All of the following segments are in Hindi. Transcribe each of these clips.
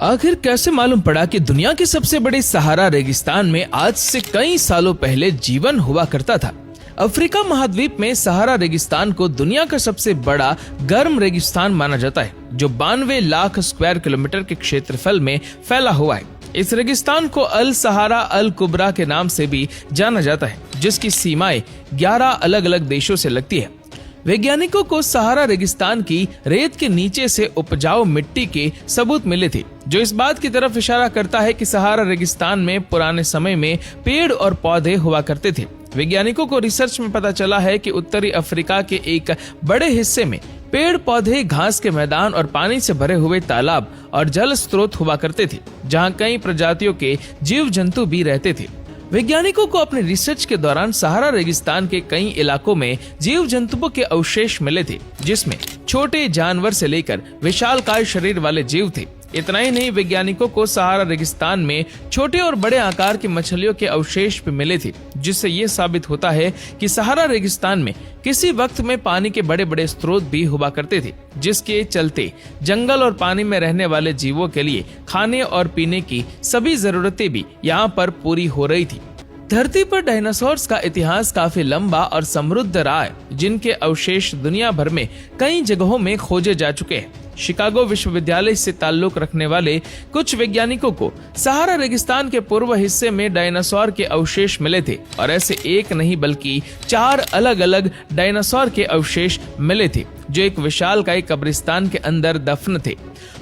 आखिर कैसे मालूम पड़ा कि दुनिया के सबसे बड़े सहारा रेगिस्तान में आज से कई सालों पहले जीवन हुआ करता था। अफ्रीका महाद्वीप में सहारा रेगिस्तान को दुनिया का सबसे बड़ा गर्म रेगिस्तान माना जाता है, जो 92 लाख स्क्वायर किलोमीटर के क्षेत्रफल में फैला हुआ है। इस रेगिस्तान को अल सहारा अल कुबरा के नाम से भी जाना जाता है, जिसकी सीमाएं 11 अलग अलग देशों से लगती है। वैज्ञानिकों को सहारा रेगिस्तान की रेत के नीचे से उपजाऊ मिट्टी के सबूत मिले थे, जो इस बात की तरफ इशारा करता है कि सहारा रेगिस्तान में पुराने समय में पेड़ और पौधे हुआ करते थे। वैज्ञानिकों को रिसर्च में पता चला है कि उत्तरी अफ्रीका के एक बड़े हिस्से में पेड़ पौधे, घास के मैदान और पानी से भरे हुए तालाब और जल स्रोत हुआ करते थे, जहां कई प्रजातियों के जीव जंतु भी रहते थे। वैज्ञानिकों को अपने रिसर्च के दौरान सहारा रेगिस्तान के कई इलाकों में जीव जंतुओं के अवशेष मिले थे, जिसमें छोटे जानवर से लेकर विशालकाय शरीर वाले जीव थे। इतना ही नहीं, वैज्ञानिकों को सहारा रेगिस्तान में छोटे और बड़े आकार की मछलियों के अवशेष भी मिले थे, जिससे ये साबित होता है कि सहारा रेगिस्तान में किसी वक्त में पानी के बड़े बड़े स्रोत भी हुआ करते थे, जिसके चलते जंगल और पानी में रहने वाले जीवों के लिए खाने और पीने की सभी जरूरतें भी यहाँ पर पूरी हो रही थी। धरती पर डायनासोर्स का इतिहास काफी लंबा और समृद्ध रहा है, जिनके अवशेष दुनिया भर में कई जगहों में खोजे जा चुके हैं। शिकागो विश्वविद्यालय से ताल्लुक रखने वाले कुछ वैज्ञानिकों को सहारा रेगिस्तान के पूर्व हिस्से में डायनासोर के अवशेष मिले थे, और ऐसे एक नहीं बल्कि 4 अलग अलग डायनासोर के अवशेष मिले थे, जो एक विशालकाय कब्रिस्तान के अंदर दफन थे।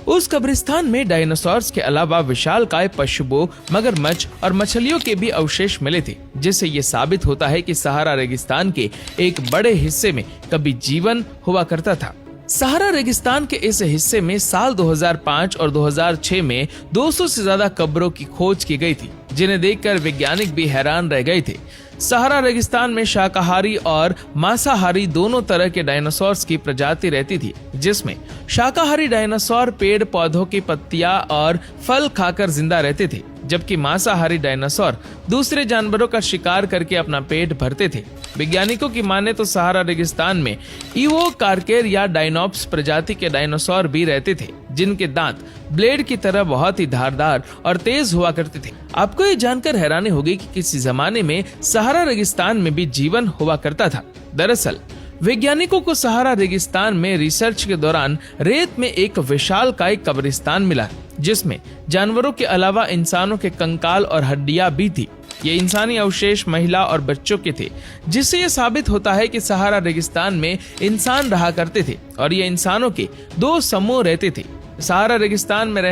उस कब्रिस्तान में डायनासोर्स के अलावा विशालकाय पशुओं, मगरमच्छ और मछलियों के भी अवशेष मिले थे, जिससे ये साबित होता है कि सहारा रेगिस्तान के एक बड़े हिस्से में कभी जीवन हुआ करता था। सहारा रेगिस्तान के इस हिस्से में साल 2005 और 2006 में 200 से ज्यादा कब्रों की खोज की गई थी, जिन्हें देखकर वैज्ञानिक भी हैरान रह गए थे। सहारा रेगिस्तान में शाकाहारी और मांसाहारी दोनों तरह के डायनासोर्स की प्रजाति रहती थी, जिसमें शाकाहारी डायनासोर पेड़ पौधों की पत्तियां और फल खाकर जिंदा रहते थे, जबकि मांसाहारी डायनासोर दूसरे जानवरों का शिकार करके अपना पेट भरते थे। वैज्ञानिकों की माने तो सहारा रेगिस्तान में इवोकार्केर या डायनोप्स प्रजाति के डायनासोर भी रहते थे, जिनके दांत ब्लेड की तरह बहुत ही धारदार और तेज हुआ करते थे। आपको ये जानकर हैरानी होगी कि किसी जमाने में सहारा रेगिस्तान में भी जीवन हुआ करता था। दरअसल वैज्ञानिकों को सहारा रेगिस्तान में रिसर्च के दौरान रेत में एक विशालकाय कब्रिस्तान मिला, जिसमें जानवरों के अलावा इंसानों के कंकाल और हड्डियां भी थी। ये इंसानी अवशेष महिला और बच्चों के थे, जिससे ये साबित होता है कि सहारा रेगिस्तान में इंसान रहा करते थे और ये इंसानों के 2 समूह रहते थे। सहारा रेगिस्तान में रहने